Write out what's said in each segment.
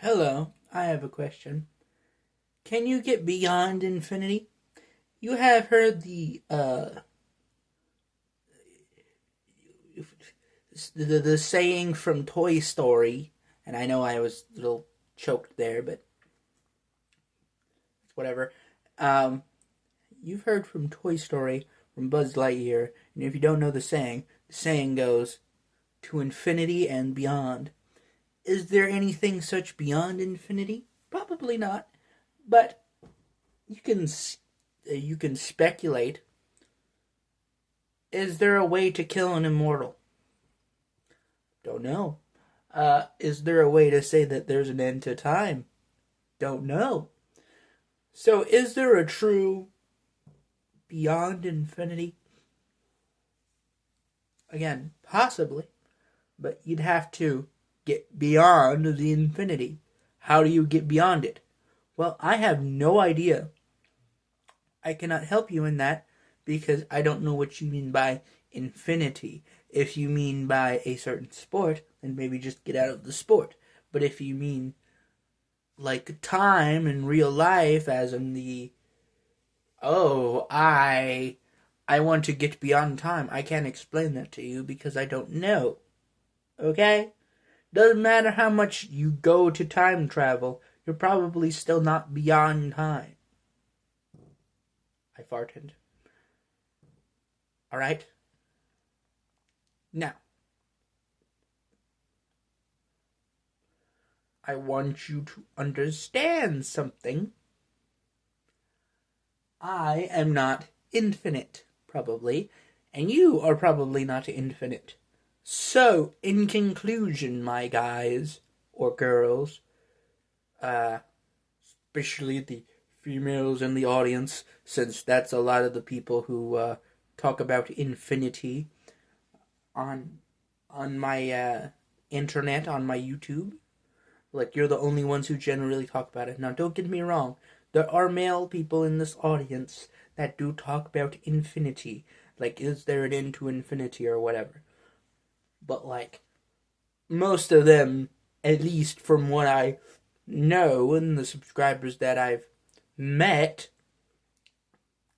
Hello, I have a question. Can you get beyond infinity? You have heard the saying from Toy Story, and I know I was a little choked there, but whatever. Um, you've heard from Toy Story from Buzz Lightyear, and if you don't know the saying goes, "To infinity and beyond." Is there anything such beyond infinity? Probably not, but you can you can speculate. Is there a way to kill an immortal? Don't know. Is there a way to say that there's an end to time? Don't know. So, is there a true beyond infinity? Again, possibly, but you'd have to get beyond the infinity. How do you get beyond it? Well, I have no idea. I cannot help you in that because I don't know what you mean by infinity. If you mean by a certain sport, then maybe just get out of the sport. But if you mean like time in real life, as in oh, I want to get beyond time, I can't explain that to you because I don't know. Okay? Doesn't matter how much you go to time travel, you're probably still not beyond time. I farted. Alright? Now, I want you to understand something. I am not infinite, probably, and you are probably not infinite. So, in conclusion, my guys or girls, especially the females in the audience, since that's a lot of the people who talk about infinity on my internet, on my YouTube. Like, you're the only ones who generally talk about it. Now, don't get me wrong. There are male people in this audience that do talk about infinity. Like, is there an end to infinity or whatever? But, like, most of them, at least from what I know and the subscribers that I've met,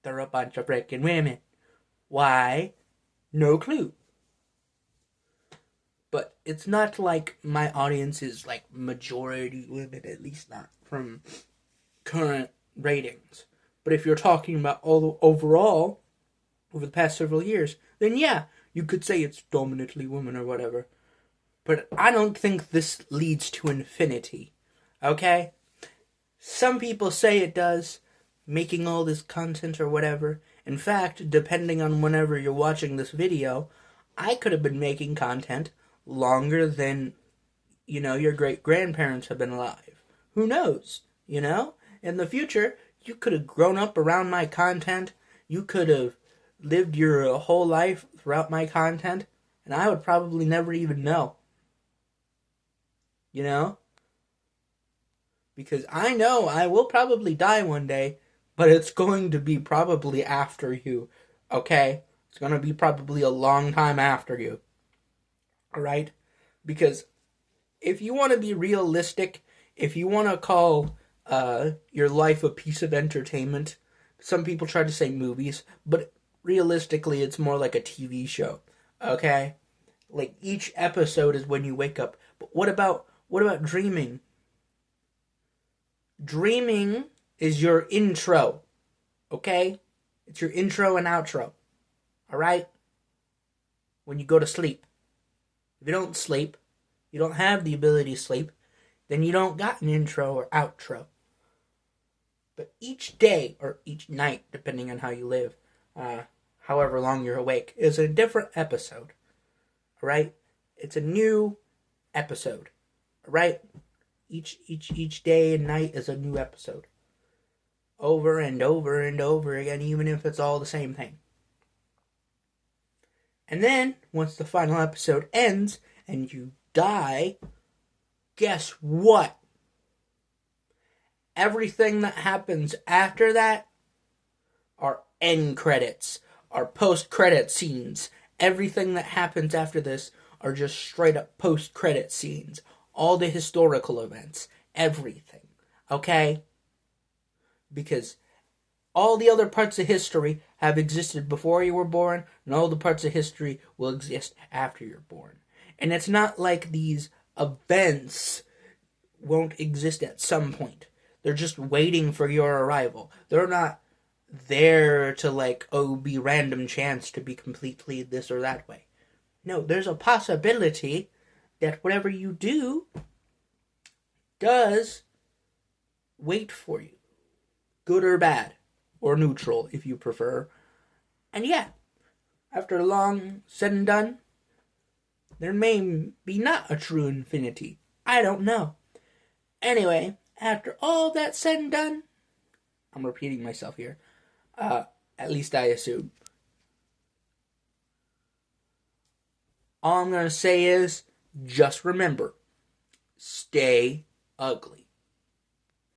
they're a bunch of freaking women. Why? No clue. But it's not like my audience is like majority women, at least not from current ratings. But if you're talking about all overall over the past several years, then yeah, you could say it's dominantly women or whatever. But I don't think this leads to infinity. Okay? Some people say it does, making all this content or whatever. In fact, depending on whenever you're watching this video, I could have been making content longer than, your great grandparents have been alive. Who knows? In the future, you could have grown up around my content. You could have lived your whole life throughout my content, and I would probably never even know. Because I know I will probably die one day, but it's going to be probably after you, okay? It's going to be probably a long time after you, alright? Because if you want to be realistic, if you want to call your life a piece of entertainment, some people try to say movies, but realistically it's more like a TV show, okay? Like, each episode is when you wake up. But what about dreaming? Dreaming is your intro, okay? It's your intro and outro, alright? When you go to sleep. If you don't sleep, you don't have the ability to sleep, then you don't got an intro or outro. But each day, or each night, depending on how you live, however long you're awake, is a different episode, alright? It's a new episode, alright? Each day and night is a new episode. Over and over and over again, even if it's all the same thing. And then, once the final episode ends and you die, guess what? Everything that happens after that are end credits, are post-credit scenes. Everything that happens after this are just straight up post-credit scenes. All the historical events, everything, okay? Because all the other parts of history have existed before you were born, and all the parts of history will exist after you're born. And it's not like these events won't exist at some point. They're just waiting for your arrival. They're not there to, like, be random chance to be completely this or that way. No, there's a possibility that whatever you do does wait for you. Good or bad. Or neutral, if you prefer. And yeah, after long said and done, there may be not a true infinity. I don't know. Anyway, after all that said and done, I'm repeating myself here. At least I assume. All I'm going to say is, just remember, stay ugly.